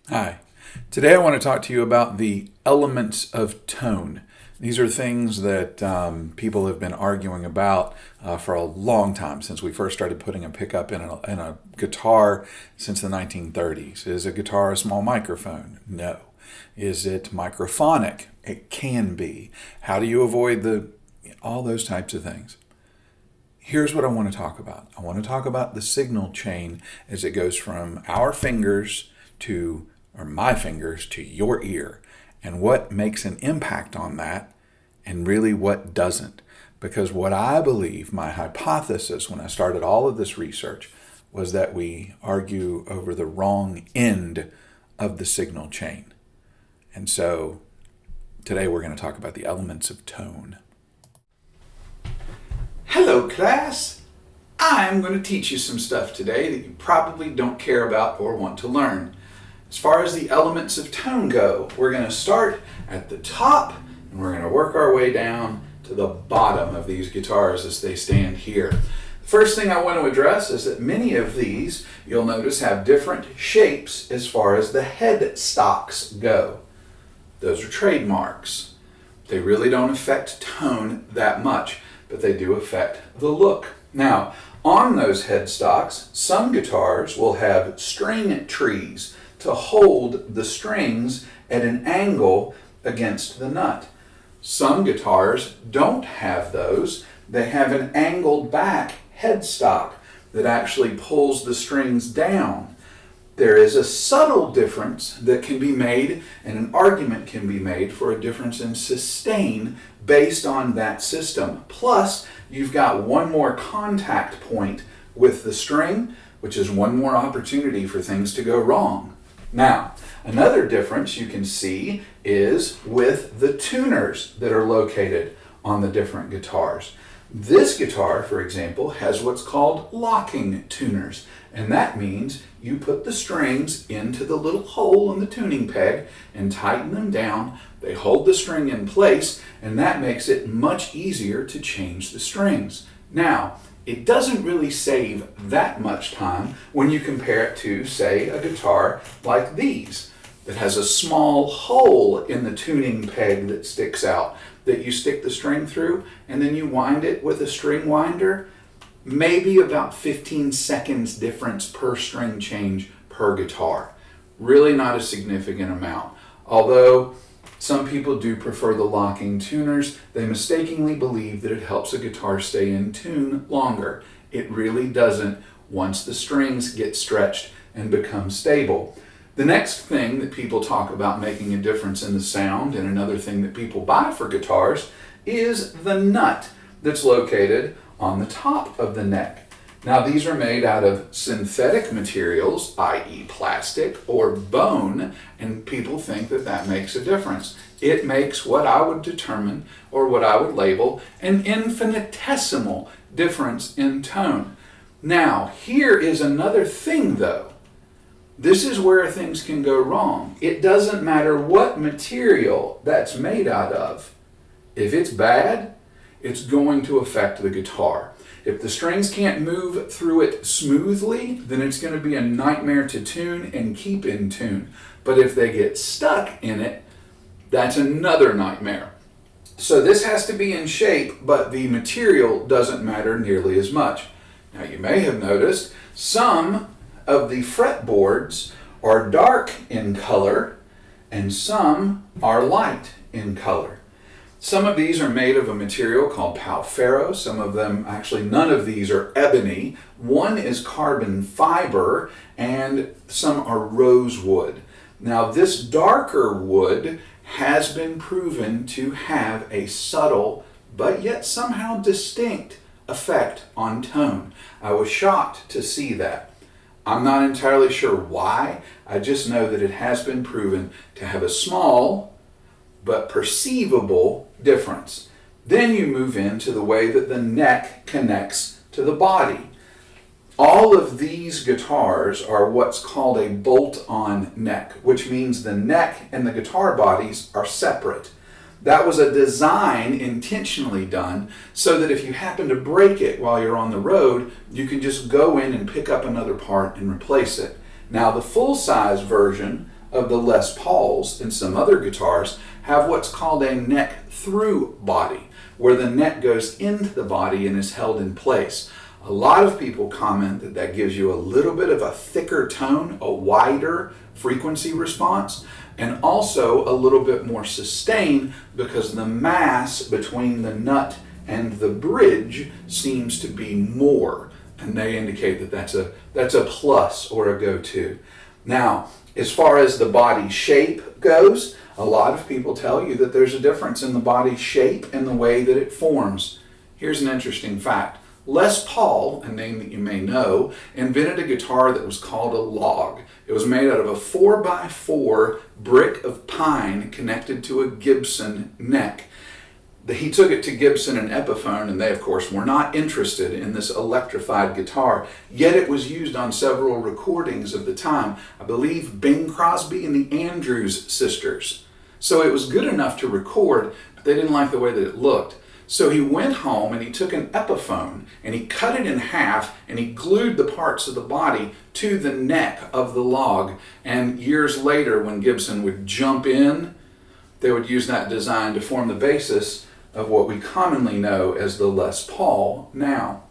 Hi. Today I want to talk to you about the elements of tone. These are things that people have been arguing about for a long time, since we first started putting a pickup in a guitar since the 1930s. Is a guitar a small microphone? No. Is it microphonic? It can be. How do you avoid all those types of things? Here's what I want to talk about. I want to talk about the signal chain as it goes from our fingers or my fingers to your ear, and what makes an impact on that and really what doesn't. Because what I believe, my hypothesis when I started all of this research, was that we argue over the wrong end of the signal chain. And so today we're going to talk about the elements of tone. Hello, class. I'm going to teach you some stuff today that you probably don't care about or want to learn. As far as the elements of tone go, we're going to start at the top and we're going to work our way down to the bottom of these guitars as they stand here. The first thing I want to address is that many of these, you'll notice, have different shapes as far as the headstocks go. Those are trademarks. They really don't affect tone that much, but they do affect the look. Now, on those headstocks, some guitars will have string trees to hold the strings at an angle against the nut. Some guitars don't have those. They have an angled back headstock that actually pulls the strings down. There is a subtle difference that can be made, and an argument can be made for a difference in sustain based on that system. Plus, you've got one more contact point with the string, which is one more opportunity for things to go wrong. Now, another difference you can see is with the tuners that are located on the different guitars. This guitar, for example, has what's called locking tuners, and that means you put the strings into the little hole in the tuning peg and tighten them down. They hold the string in place, and that makes it much easier to change the strings. Now, it doesn't really save that much time when you compare it to, say, a guitar like these that has a small hole in the tuning peg that sticks out that you stick the string through, and then you wind it with a string winder. Maybe about 15 seconds difference per string change per guitar. Really not a significant amount. Although some people do prefer the locking tuners, they mistakenly believe that it helps a guitar stay in tune longer. It really doesn't once the strings get stretched and become stable. The next thing that people talk about making a difference in the sound, and another thing that people buy for guitars, is the nut that's located on the top of the neck. Now, these are made out of synthetic materials, i.e. plastic or bone, and people think that that makes a difference. It makes what I would determine, or what I would label, an infinitesimal difference in tone. Now, here is another thing though. This is where things can go wrong. It doesn't matter what material that's made out of. If it's bad, it's going to affect the guitar. If the strings can't move through it smoothly, then it's going to be a nightmare to tune and keep in tune. But if they get stuck in it, that's another nightmare. So this has to be in shape, but the material doesn't matter nearly as much. Now, you may have noticed some of the fretboards are dark in color and some are light in color. Some of these are made of a material called palferro. Some of them, actually none of these, are ebony. One is carbon fiber and some are rosewood. Now, this darker wood has been proven to have a subtle but yet somehow distinct effect on tone. I was shocked to see that. I'm not entirely sure why. I just know that it has been proven to have a small but perceivable difference. Then you move into the way that the neck connects to the body. All of these guitars are what's called a bolt-on neck, which means the neck and the guitar bodies are separate. That was a design intentionally done so that if you happen to break it while you're on the road, you can just go in and pick up another part and replace it. Now, the full-size version of the Les Pauls and some other guitars have what's called a neck through body, where the neck goes into the body and is held in place. A lot of people comment that that gives you a little bit of a thicker tone, a wider frequency response, and also a little bit more sustain because the mass between the nut and the bridge seems to be more, and they indicate that that's a plus or a go-to. Now, as far as the body shape goes, a lot of people tell you that there's a difference in the body shape and the way that it forms. Here's an interesting fact. Les Paul, a name that you may know, invented a guitar that was called a log. It was made out of a 4x4 brick of pine connected to a Gibson neck. He took it to Gibson and Epiphone, and they, of course, were not interested in this electrified guitar, yet it was used on several recordings of the time. I believe Bing Crosby and the Andrews Sisters. So it was good enough to record, but they didn't like the way that it looked. So he went home and he took an Epiphone and he cut it in half and he glued the parts of the body to the neck of the log. And years later, when Gibson would jump in, they would use that design to form the basis of what we commonly know as the Les Paul now.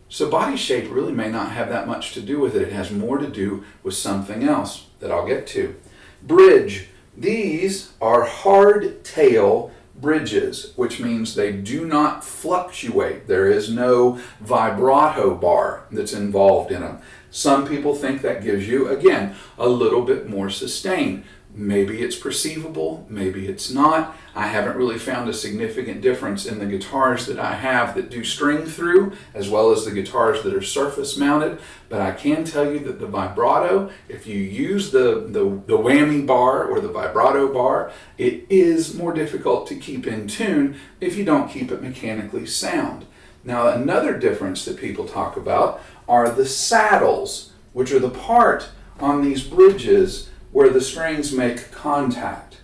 So body shape really may not have that much to do with it. It has more to do with something else that I'll get to. Bridge. These are hardtail bridges, which means they do not fluctuate. There is no vibrato bar that's involved in them. Some people think that gives you, again, a little bit more sustain. Maybe it's perceivable, maybe it's not. I haven't really found a significant difference in the guitars that I have that do string through, as well as the guitars that are surface mounted, but I can tell you that the vibrato, if you use the whammy bar or the vibrato bar, it is more difficult to keep in tune if you don't keep it mechanically sound. Now, another difference that people talk about are the saddles, which are the part on these bridges where the strings make contact.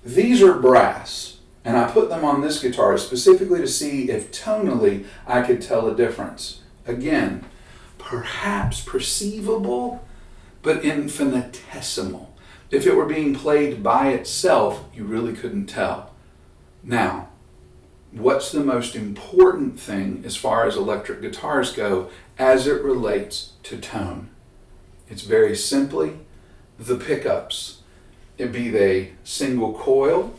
These are brass, and I put them on this guitar specifically to see if tonally I could tell a difference. Again, perhaps perceivable, but infinitesimal. If it were being played by itself, you really couldn't tell. Now, what's the most important thing as far as electric guitars go as it relates to tone? It's very simply the pickups. Be they single coil,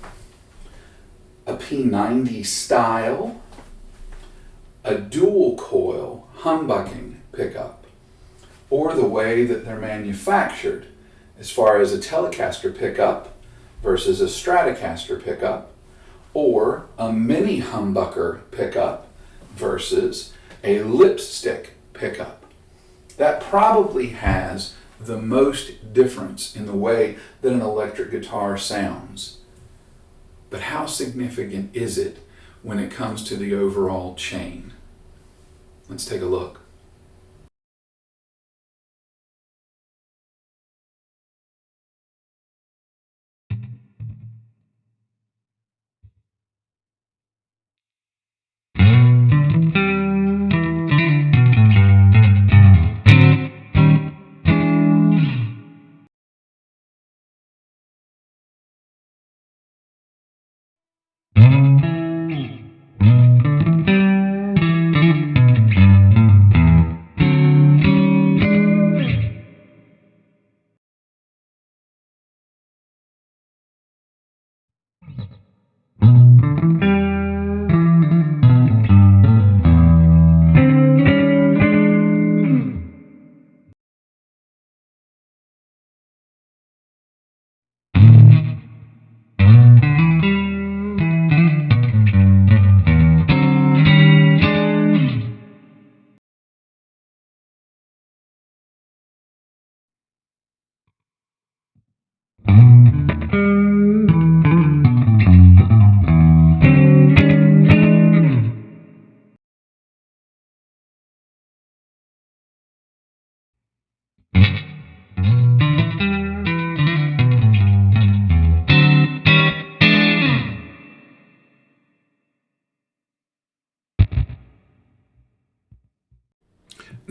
a P90 style, a dual coil humbucking pickup, or the way that they're manufactured as far as a Telecaster pickup versus a Stratocaster pickup, or a mini humbucker pickup versus a lipstick pickup. That probably has the most difference in the way that an electric guitar sounds. But how significant is it when it comes to the overall chain? Let's take a look.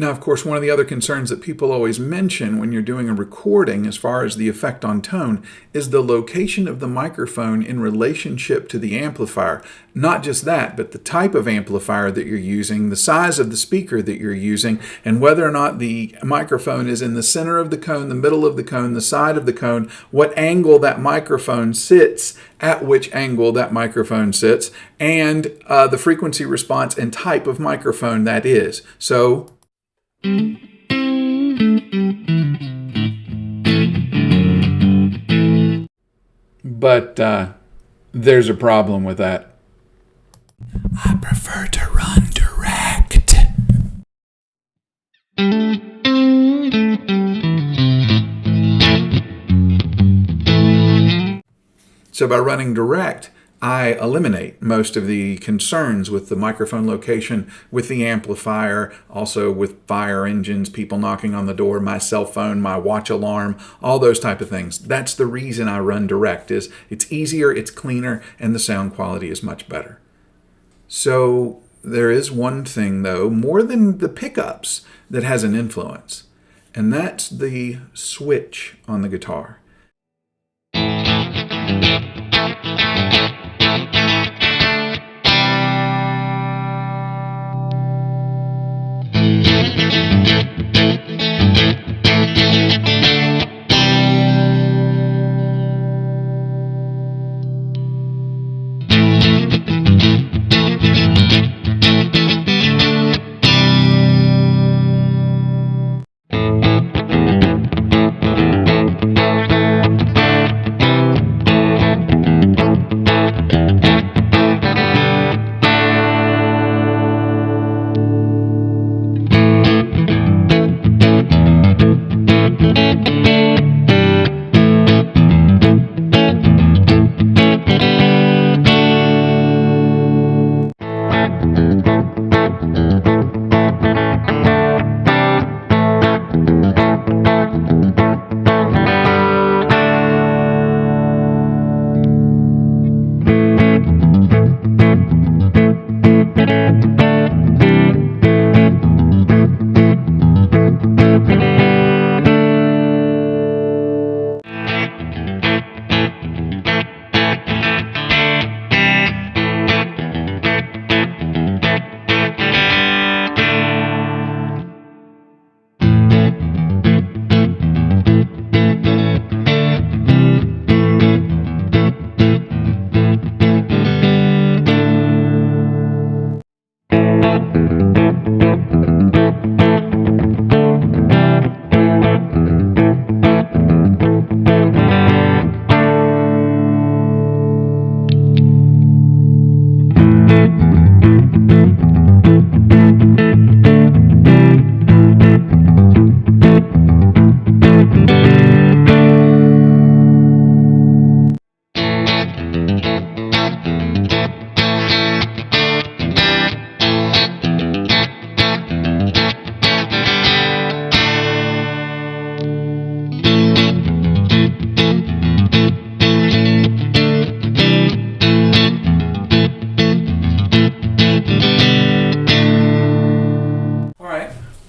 Now, of course, one of the other concerns that people always mention when you're doing a recording as far as the effect on tone is the location of the microphone in relationship to the amplifier. Not just that, but the type of amplifier that you're using, the size of the speaker that you're using, and whether or not the microphone is in the center of the cone, the middle of the cone, the side of the cone, what angle that microphone sits, at which angle that microphone sits, and the frequency response and type of microphone that is. So, but there's a problem with that. I prefer to run direct. So by running direct, I eliminate most of the concerns with the microphone location, with the amplifier, also with fire engines, people knocking on the door, my cell phone, my watch alarm, all those type of things. That's the reason I run direct, is it's easier, it's cleaner, and the sound quality is much better. So there is one thing, though, more than the pickups, that has an influence, and that's the switch on the guitar.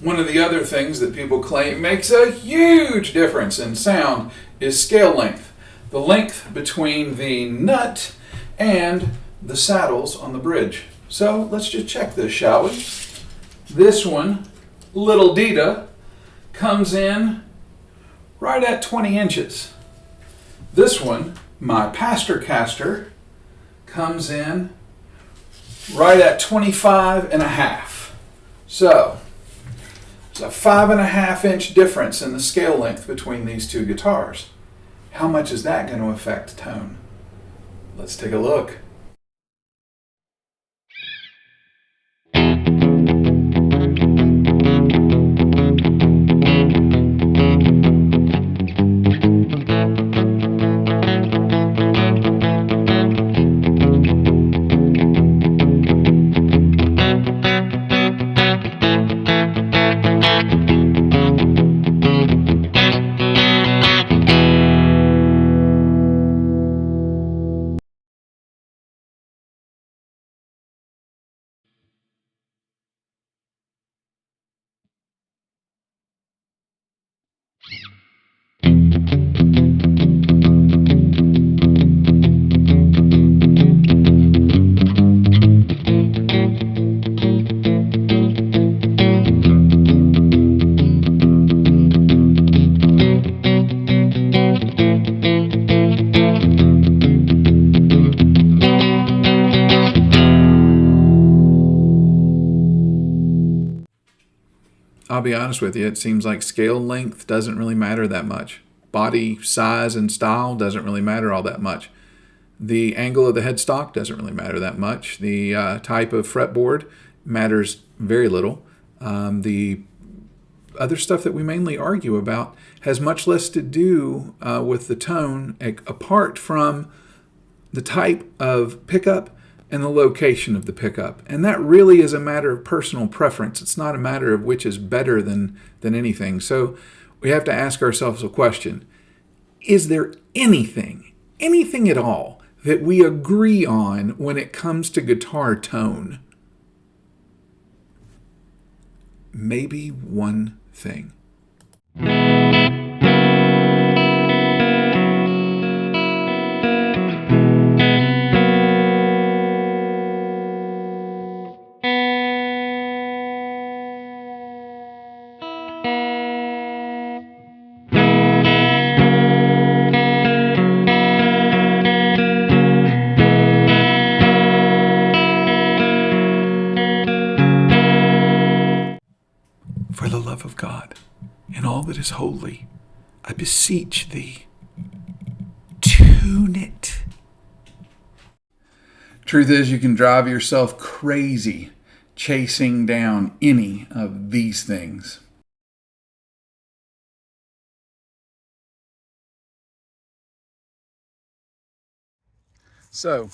One of the other things that people claim makes a huge difference in sound is scale length. The length between the nut and the saddles on the bridge. So let's just check this, shall we? This one, Little Dita, comes in right at 20 inches. This one, my Pastor Caster, comes in right at 25 and a half. So it's a 5.5 inch difference in the scale length between these two guitars. How much is that going to affect tone? Let's take a look. be honest with you, it seems like scale length doesn't really matter that much. Body size and style doesn't really matter all that much. The angle of the headstock doesn't really matter that much. The type of fretboard matters very little. The other stuff that we mainly argue about has much less to do with the tone, apart from the type of pickup and the location of the pickup. And that really is a matter of personal preference. It's not a matter of which is better than anything. So we have to ask ourselves a question. Is there anything at all that we agree on when it comes to guitar tone? Maybe one thing. For the love of God and all that is holy, I beseech thee, tune it. Truth is, you can drive yourself crazy chasing down any of these things. So,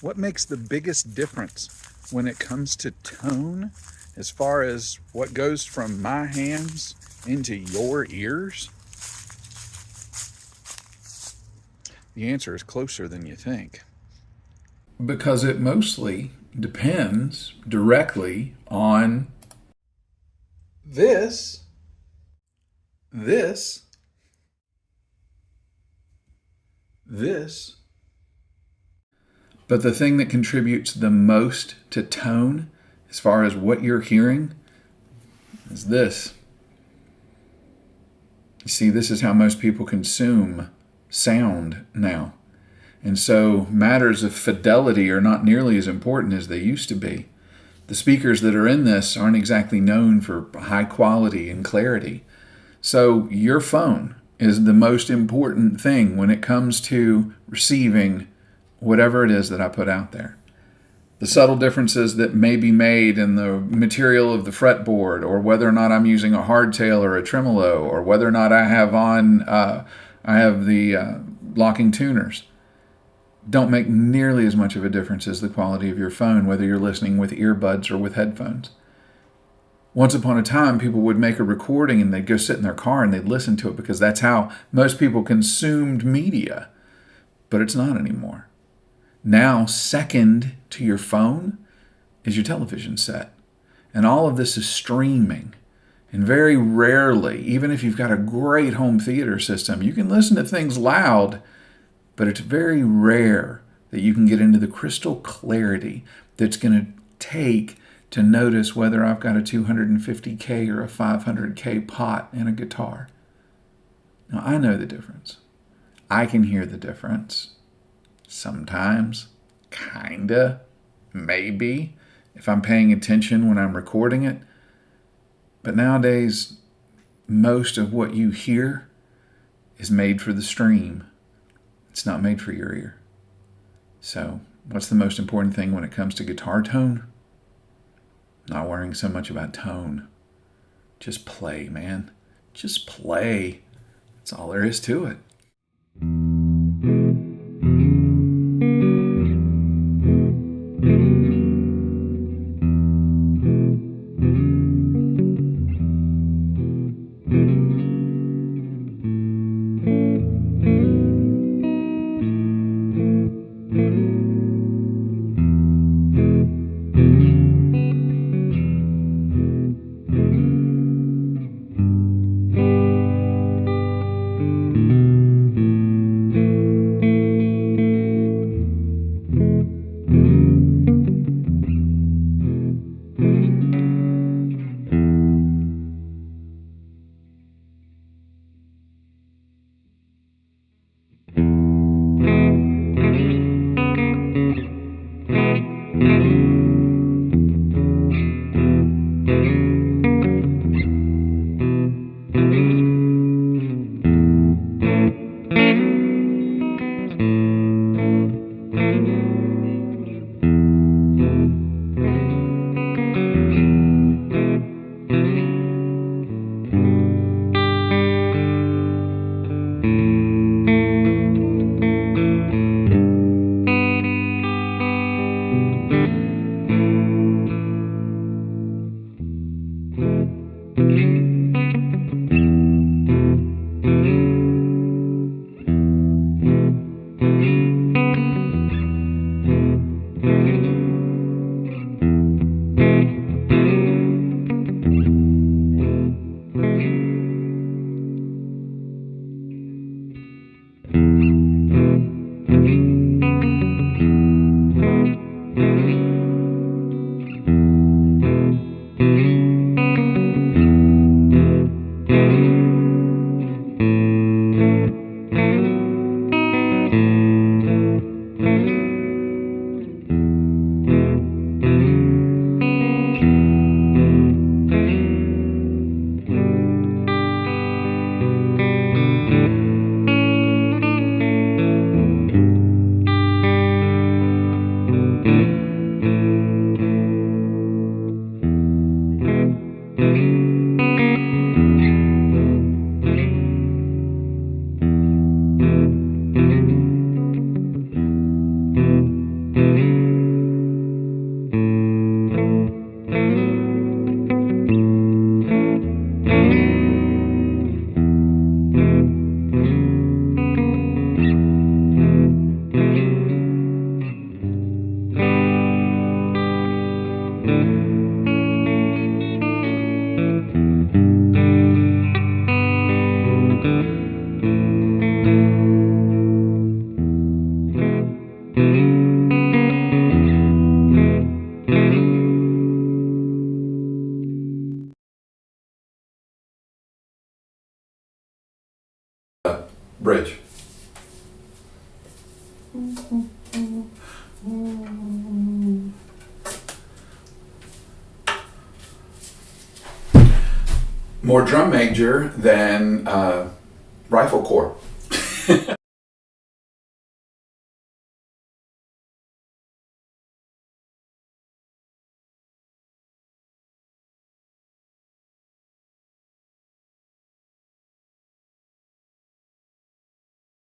what makes the biggest difference when it comes to tone, as far as what goes from my hands into your ears? The answer is closer than you think. Because it mostly depends directly on this. But the thing that contributes the most to tone, as far as what you're hearing, is this. You see, this is how most people consume sound now. And so matters of fidelity are not nearly as important as they used to be. The speakers that are in this aren't exactly known for high quality and clarity. So your phone is the most important thing when it comes to receiving whatever it is that I put out there. The subtle differences that may be made in the material of the fretboard, or whether or not I'm using a hardtail or a tremolo, or whether or not I have the locking tuners, don't make nearly as much of a difference as the quality of your phone, whether you're listening with earbuds or with headphones. Once upon a time, people would make a recording and they'd go sit in their car and they'd listen to it because that's how most people consumed media. But it's not anymore. Now, second to your phone is your television set. And all of this is streaming. And very rarely, even if you've got a great home theater system, you can listen to things loud, but it's very rare that you can get into the crystal clarity that's going to take to notice whether I've got a 250K or a 500K pot in a guitar. Now, I know the difference. I can hear the difference. Sometimes, kinda, maybe, if I'm paying attention when I'm recording it. But nowadays, most of what you hear is made for the stream. It's not made for your ear. So, what's the most important thing when it comes to guitar tone? Not worrying so much about tone. Just play, man. Just play. That's all there is to it. Bridge. More drum major than rifle corps.